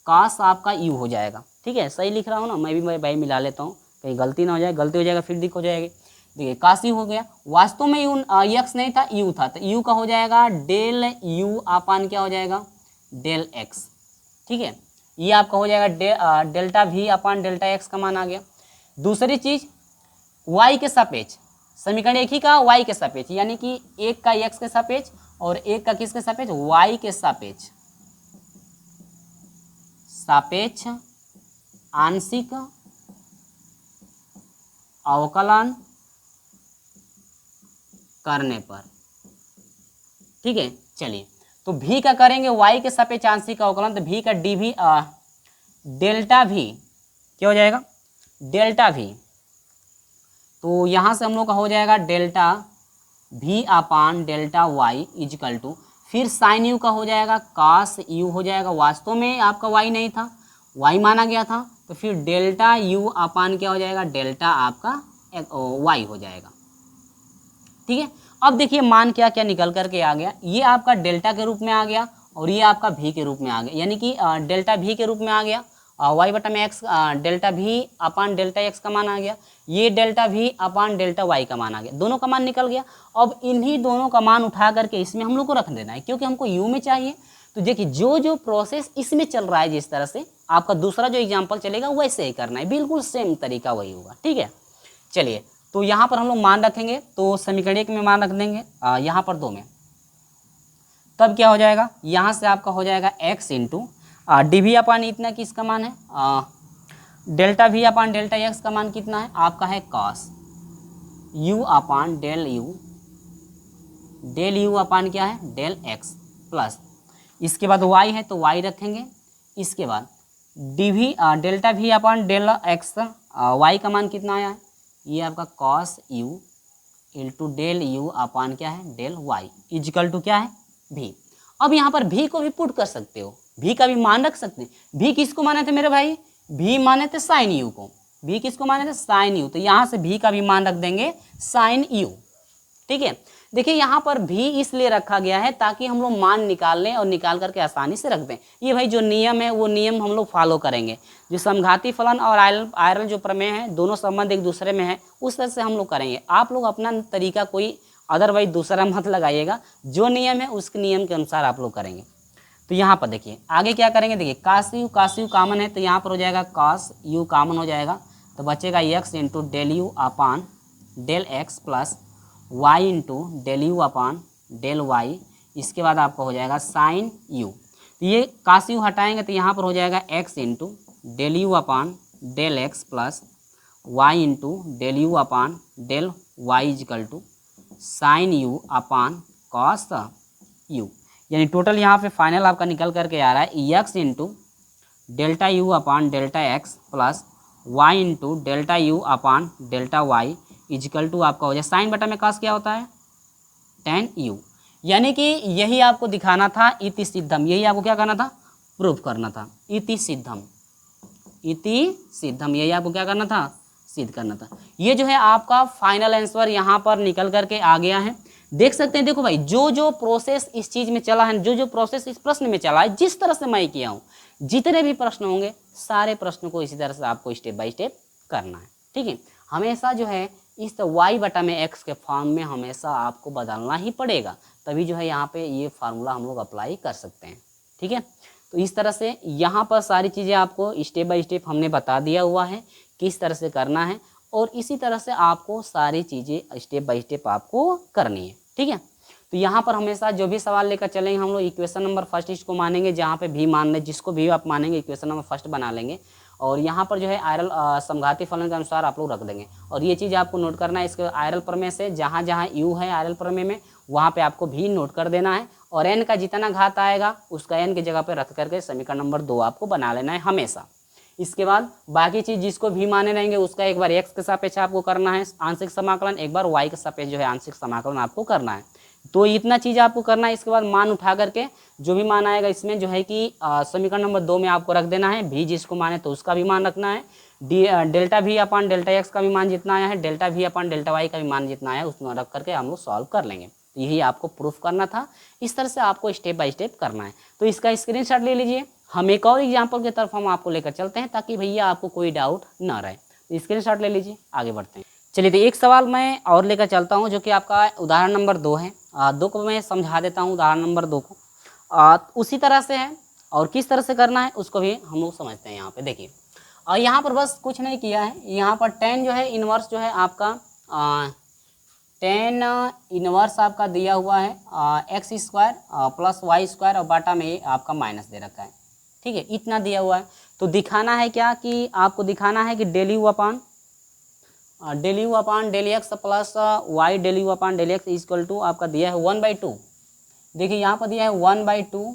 कास आपका u हो जाएगा, ठीक है। सही लिख रहा हूँ ना, मैं भी भाई मिला लेता हूँ कहीं गलती ना हो जाए, गलती हो जाएगा फिर दिक्कत हो जाएगी। देखिए कास u हो गया, वास्तव में u x नहीं था u था, तो u का हो जाएगा डेल u अपान क्या हो जाएगा डेल x, ठीक है। ये आपका हो जाएगा delta v upon delta x का मान आ गया। दूसरी चीज y के सापेक्ष, समीकरण एक ही का y के सापेक्ष, यानी कि एक का x के सापेक्ष और एक का किसके सापेक्ष, y के सापेक्ष आंशिक अवकलन करने पर, ठीक है। चलिए तो v का करेंगे y के सापेक्ष आंशिक अवकलन, तो v का dv डेल्टा v क्या हो जाएगा, डेल्टा v, तो यहाँ से हम लोग का हो जाएगा delta v upon delta y equal to, फिर साइन u का हो जाएगा कास u हो जाएगा, वास्तव में आपका y नहीं था, y माना गया था, तो फिर डेल्टा यू अपान क्या हो जाएगा, डेल्टा आपका वाई हो जाएगा। ठीक है, अब देखिए मान क्या क्या निकल करके आ गया, ये आपका डेल्टा के रूप में आ गया और ये आपका भी के रूप में आ गया, यानी कि डेल्टा भी के रूप में आ गया, वाई बटा में एक्स, डेल्टा भी अपान डेल्टा एक्स का मान आ गया, ये डेल्टा भी अपान डेल्टा वाई का मान आ गया, दोनों का मान निकल गया। अब इन्हीं दोनों का मान उठा करके इसमें हम लोग को रख देना है, क्योंकि हमको यू में चाहिए। तो देखिए जो जो प्रोसेस इसमें चल रहा है, जिस तरह से आपका दूसरा जो एग्जाम्पल चलेगा वैसे ही करना है, बिल्कुल सेम तरीका वही होगा। ठीक है, चलिए तो यहाँ पर हम लोग मान रखेंगे, तो समीकरण 1 में मान रख देंगे, यहाँ पर 2 में, तब क्या हो जाएगा, यहाँ से आपका हो जाएगा x into d v upon इतना किसका मान है, delta v upon delta x का मान कितना है आपका है cos u upon del u upon क्या है डेल एक्स, प्लस इसके बाद y है तो y रखेंगे, इसके बाद d v delta v upon del x, y का मान कितना आया है, ये आपका cos u into del u upon क्या है डेल y इजिकल टू क्या है भी। अब यहाँ पर भी को भी पुट कर सकते हो, भी का भी मान रख सकते हैं। भी किसको माने थे मेरे भाई, भी माने थे साइन यू को, भी किसको माने थे साइन यू, तो यहाँ से भी का भी मान रख देंगे साइन यू। ठीक है, देखिए यहाँ पर भी इसलिए रखा गया है ताकि हम लोग मान निकाल लें और निकाल करके आसानी से रख दें। ये भाई जो नियम है वो नियम हम लोग फॉलो करेंगे, जो समघाती फलन और आयरन जो प्रमेय है दोनों संबंध एक दूसरे में है, उस तरह से हम लोग करेंगे। आप लोग अपना तरीका कोई अदरवाइज दूसरा मत लगाइएगा, जो नियम है उस नियम के अनुसार आप लोग करेंगे। तो यहाँ पर देखिए आगे क्या करेंगे, देखिए कास यू कॉमन है तो यहाँ पर हो जाएगा कास यू कॉमन हो जाएगा, तो बचेगा x into del u upon del x plus y into del u upon del y, इसके बाद आपका हो जाएगा साइन यू। तो ये कास यू हटाएंगे तो यहाँ पर हो जाएगा x into del u upon del x plus y into del u upon del y equal to sine u upon cos u, यानी टोटल यहाँ पे फाइनल आपका निकल करके आ रहा है x into delta u upon delta x plus y into delta u upon delta y equal to आपका हो जाए साइन बटा में कॉस क्या होता है tan u, यानी कि यही आपको दिखाना था इति सिद्धम, यही आपको क्या करना था प्रूफ करना था, इति सिद्धम यही आपको क्या करना था सिद्ध करना था। ये जो है आपका फाइनल आंसर यहाँ पर निकल करके आ गया है, देख सकते हैं। देखो भाई जो जो प्रोसेस इस चीज़ में चला है, जो जो प्रोसेस इस प्रश्न में चला है, जिस तरह से मैं किया हूँ, जितने भी प्रश्न होंगे सारे प्रश्नों को इसी तरह से आपको स्टेप बाय स्टेप करना है। ठीक है, हमेशा जो है इस y बटा में x के फॉर्म में हमेशा आपको बदलना ही पड़ेगा, तभी जो है यहाँ पे ये फार्मूला हम लोग अप्लाई कर सकते हैं। ठीक है, तो इस तरह से यहाँ पर सारी चीज़ें आपको स्टेप बाय स्टेप हमने बता दिया हुआ है किस तरह से करना है, और इसी तरह से आपको सारी चीज़ें स्टेप बाय स्टेप आपको करनी है। ठीक है, तो यहाँ पर हमेशा जो भी सवाल लेकर चलेंगे हम लोग इक्वेशन नंबर फर्स्ट इसको मानेंगे, जहाँ पे भी मान लें, जिसको भी आप मानेंगे इक्वेशन नंबर फर्स्ट बना लेंगे, और यहाँ पर जो है आयरल समघाती फलन के अनुसार आप लोग रख देंगे। और ये चीज़ आपको नोट करना है, इसके आयरल प्रमेय से जहाँ जहाँ यू है आयरल प्रमेय में वहाँ पे आपको भी नोट कर देना है, और n का जितना घात आएगा उसका n की जगह पे रख करके समीकरण नंबर 2 आपको बना लेना है हमेशा। इसके बाद बाकी चीज़ जिसको भी माने रहेंगे उसका एक बार x के सापेक्ष आपको करना है आंशिक समाकलन, एक बार y के सापेक्ष जो है आंशिक समाकलन आपको करना है। तो इतना चीज़ आपको करना है। इसके बाद मान उठा करके जो भी मान आएगा इसमें जो है कि समीकरण नंबर 2 में आपको रख देना है, भी जिसको माने तो उसका भी मान रखना है, delta v upon delta x का भी मान जितना आया है, delta v upon delta y का भी मान जितना आया है उसमें रख करके हम लोग सॉल्व कर लेंगे। तो यही आपको प्रूफ करना था, इस तरह से आपको स्टेप बाय स्टेप करना है। तो इसका स्क्रीनशॉट ले लीजिए, हम एक और एग्जाम्पल की तरफ हम आपको लेकर चलते हैं ताकि भैया आपको कोई डाउट ना रहे। तो स्क्रीनशॉट ले लीजिए, आगे बढ़ते हैं। चलिए तो एक सवाल मैं और लेकर चलता हूँ जो कि आपका उदाहरण नंबर 2 है। 2 को मैं समझा देता हूँ, उदाहरण नंबर 2 को उसी तरह से है और किस तरह से करना है उसको भी हम लोग समझते हैं। यहाँ पे देखिए, और यहाँ पर बस कुछ नहीं किया है, यहाँ पर tan जो है इन्वर्स जो है आपका tan इन्वर्स आपका दिया हुआ है x square plus y square और बाटा में आपका माइनस दे रखा है। ठीक है, इतना दिया हुआ है। तो दिखाना है क्या कि आपको दिखाना है कि del u upon del x plus y del u upon del x equal to आपका दिया है 1/2। देखिए यहाँ पर दिया है 1/2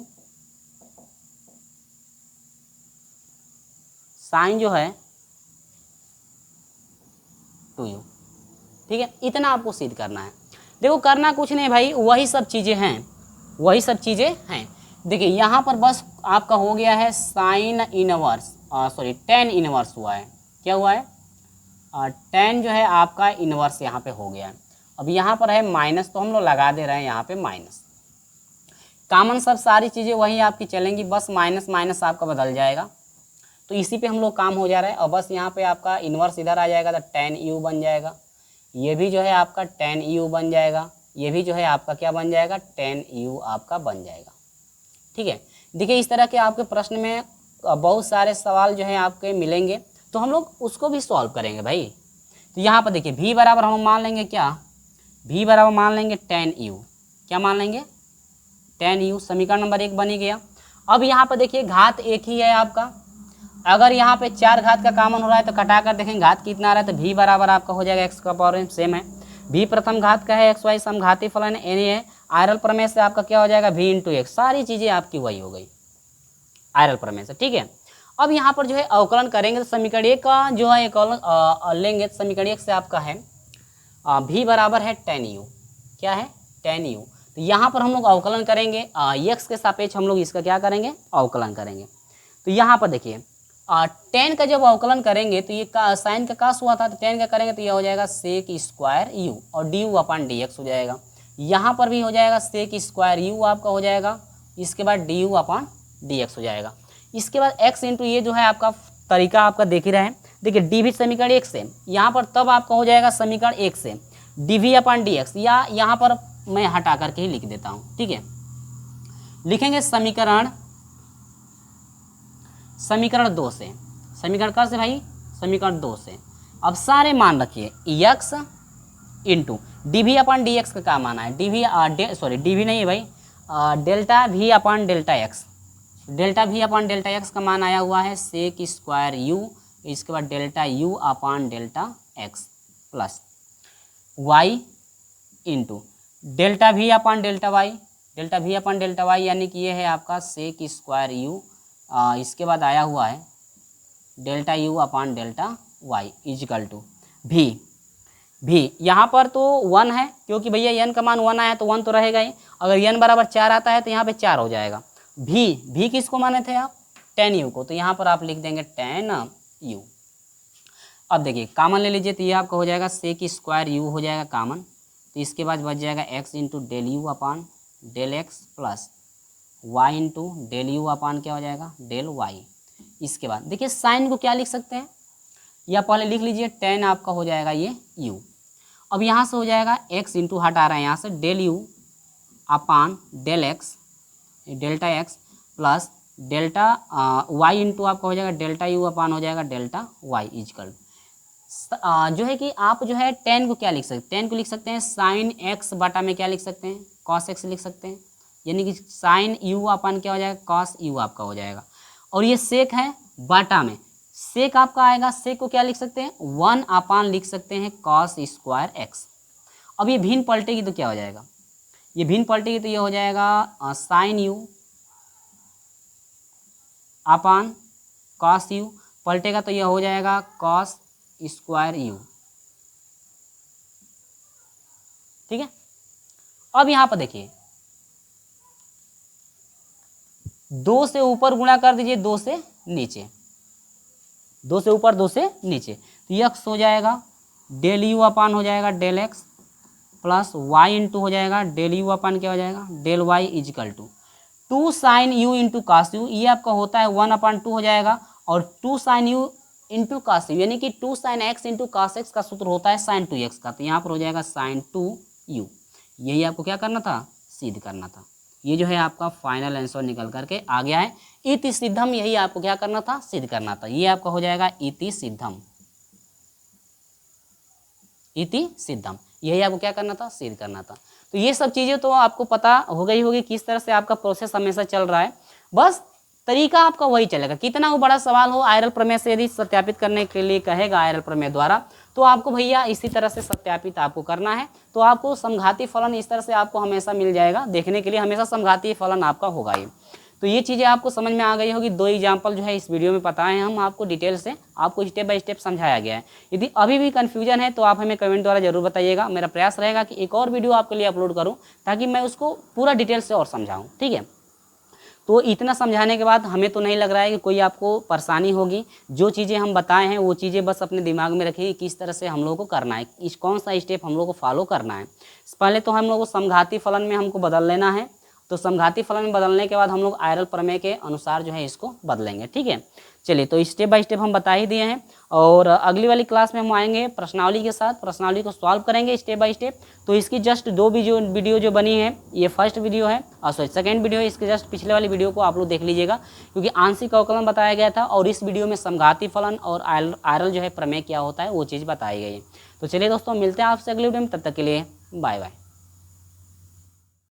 साइन जो है 2u। ठीक है, इतना आपको सिद्ध करना है। देखो करना कुछ नहीं भाई, वही सब चीज़ें हैं। देखिए यहाँ पर बस आपका हो गया है sine inverse sorry tan inverse हुआ है। क्या हुआ है? tan जो है आपका इनवर्स यहाँ पे हो गया है। अब यहाँ पर है माइनस, तो हम लोग लगा दे रहे हैं यहाँ पे माइनस। कॉमन सब सारी चीज़ें वही आपकी चलेंगी, बस माइनस माइनस आपका बदल जाएगा। तो इसी पे हम लोग काम हो जा रहा है। और बस यहाँ पे आपका इन्वर्स इधर आ जाएगा तो tan u बन जाएगा। ये भी जो है आपका tan u बन जाएगा। ये भी जो है आपका क्या बन जाएगा? tan u आपका बन जाएगा। ठीक है, देखिए इस तरह के आपके प्रश्न में बहुत सारे सवाल जो है आपके मिलेंगे, तो हम लोग उसको भी सॉल्व करेंगे भाई। तो यहाँ पर देखिए v बराबर हम मान लेंगे क्या? v बराबर मान लेंगे tan u। क्या मान लेंगे? tan u। समीकरण नंबर 1 बन ही गया। अब यहाँ पर देखिए घात एक ही है आपका। अगर यहाँ पे 4 घात का कॉमन हो रहा है तो कटा कर देखेंगे घात कितना आ रहा है, तो v बराबर आपका हो जाएगा x का पावर m, सेम है। v प्रथम घात का है, x y समघाती फलन है, n है। आयरल प्रमेय से आपका क्या हो जाएगा? v into x। सारी चीज़ें आपकी वही हो गई आयरल प्रमेय से। ठीक है, अब यहाँ पर जो है अवकलन करेंगे तो समीकरण 1 का जो है अवकलन लेंगे, तो समीकरण 1 से आपका है v बराबर है tan u। क्या है? tan u। तो यहाँ पर हम लोग अवकलन करेंगे x के सापेक्ष हम लोग इसका क्या करेंगे? अवकलन करेंगे। तो यहाँ पर देखिए tan का जब अवकलन करेंगे तो ये साइन का कास हुआ था, तो tan का करेंगे तो यह हो जाएगा सेक स्क्वायर u और du अपन dx हो जाएगा। यहाँ पर भी हो जाएगा सेक स्क्वायर u आपका हो जाएगा, इसके बाद du अपन dx हो जाएगा। इसके बाद x इंटू ये जो है आपका तरीका आपका देख ही रहे हैं। देखिए डी भी समीकरण 1 से, यहाँ पर तब आपका हो जाएगा समीकरण 1 से dv अपन dx, या यहाँ पर मैं हटा करके ही लिख देता हूँ। ठीक है, लिखेंगे समीकरण 2 से। समीकरण कहाँ से भाई? समीकरण 2 से। अब सारे मान रखिए x into d v upon d x का क्या माना है? डी वी नहीं है भाई, delta v upon delta x. Delta v upon delta x का मान आया हुआ है सेक स्क्वायर u, इसके बाद delta u upon delta x plus y into delta v upon delta y। Delta v upon delta y यानी कि ये है आपका सेक स्क्वायर u, इसके बाद आया हुआ है delta u upon delta y equal to भी यहाँ पर तो 1 है, क्योंकि भैया n का मान 1 आया तो 1 तो रहेगा ही। अगर n बराबर 4 आता है तो यहाँ पे 4 हो जाएगा। भी किसको माने थे आप? tan u को, तो यहाँ पर आप लिख देंगे tan u। अब देखिए कॉमन ले लीजिए, तो ये आपका हो जाएगा सेक स्क्वायर u हो जाएगा कॉमन, तो इसके बाद बच जाएगा x into del u upon del x plus y into del u upon क्या हो जाएगा? Del y। इसके बाद देखिए साइन को क्या लिख सकते हैं, या पहले लिख लीजिए tan आपका हो जाएगा ये u। अब यहाँ से हो जाएगा x इंटू हटा रहे हैं यहाँ से del u upon del x delta x plus delta y into आपका हो जाएगा डेल्टा u अपान हो जाएगा डेल्टा y इजकल। जो है कि आप जो है tan को क्या लिख सकते हैं? tan को लिख सकते हैं साइन x बटा में क्या लिख सकते हैं? cos x लिख सकते हैं, यानी कि साइन u अपान क्या हो जाएगा? cos u आपका हो जाएगा। और ये सेक है बटा में, सेक आपका आएगा, सेक को क्या लिख सकते हैं? 1 अपान लिख सकते हैं cos स्क्वायर x। अब ये भिन्न पलटेगी तो क्या हो जाएगा? ये भिन्न पलटेगी तो ये हो जाएगा साइन u अपान cos u, पलटेगा तो ये हो जाएगा cos स्क्वायर u। ठीक है, अब यहाँ पर देखिए 2 से ऊपर गुणा कर दीजिए 2 से नीचे, 2 से ऊपर 2 से नीचे, तो x हो जाएगा डेल यू अपान हो जाएगा del x plus y into हो जाएगा डेल यू अपान क्या हो जाएगा? Del y equal to 2 sine u into cos u, ये आपका होता है 1 अपान 2 हो जाएगा, और 2 sine u into cos u यानी कि 2 sine x into cos x का सूत्र होता है साइन 2x का, तो यहाँ पर हो जाएगा साइन 2u। यही आपको क्या करना था? सिद्ध करना था। ये जो है आपका फाइनल आंसर निकल करके आ गया है। इति सिद्धम, यही आपको क्या करना था? सिद्ध करना था। ये आपका हो जाएगा इति सिद्धम। इति सिद्धम, यही आपको क्या करना था? सिद्ध करना था। तो ये सब चीज़ें तो आपको पता हो गई होगी किस तरह से आपका प्रोसेस हमेशा चल रहा है, बस तरीका आपका वही चलेगा। कितना वो बड़ा सवाल हो, आयरल प्रमेय से यदि सत्यापित करने के लिए कहेगा आयरल प्रमेय द्वारा, तो आपको भैया इसी तरह से सत्यापित आपको करना है। तो आपको समघाती फलन इस तरह से आपको हमेशा मिल जाएगा देखने के लिए, हमेशा समघाती फलन आपका होगा ही। तो ये चीज़ें आपको समझ में आ गई होगी। 2 एग्जाम्पल जो है इस वीडियो में बताए हैं हम आपको, डिटेल से आपको स्टेप बाय स्टेप समझाया गया है। यदि अभी भी कन्फ्यूजन है तो आप हमें कमेंट द्वारा जरूर बताइएगा। मेरा प्रयास रहेगा कि एक और वीडियो आपके लिए अपलोड करूँ ताकि मैं उसको पूरा डिटेल से और समझाऊँ। ठीक है, तो इतना समझाने के बाद हमें तो नहीं लग रहा है कि कोई आपको परेशानी होगी। जो चीज़ें हम बताए हैं वो चीज़ें बस अपने दिमाग में रखिए, किस तरह से हम लोगों को करना है, इस कौन सा स्टेप हम लोग को फॉलो करना है। पहले तो हम लोग को समघाती फलन में हमको बदल लेना है। तो समघाती फलन में बदलने के बाद हम लोग आयरल प्रमेय के अनुसार जो है इसको बदलेंगे। ठीक है, चलिए तो स्टेप बाय स्टेप हम बता ही दिए हैं। और अगली वाली क्लास में हम आएंगे प्रश्नावली के साथ, प्रश्नावली को सॉल्व करेंगे स्टेप बाय स्टेप। तो इसकी जस्ट 2 वीडियो जो बनी है, ये फर्स्ट वीडियो है और सॉरी सेकेंड वीडियो है। इसके जस्ट पिछले वाली वीडियो को आप लोग देख लीजिएगा, क्योंकि आंशिक अवकलन बताया गया था और इस वीडियो में समघाती फलन और आयरल जो है प्रमेय क्या होता है वो चीज़ बताई गई है। तो चलिए दोस्तों, मिलते हैं आपसे अगले वीडियो में, तब तक के लिए बाय बाय।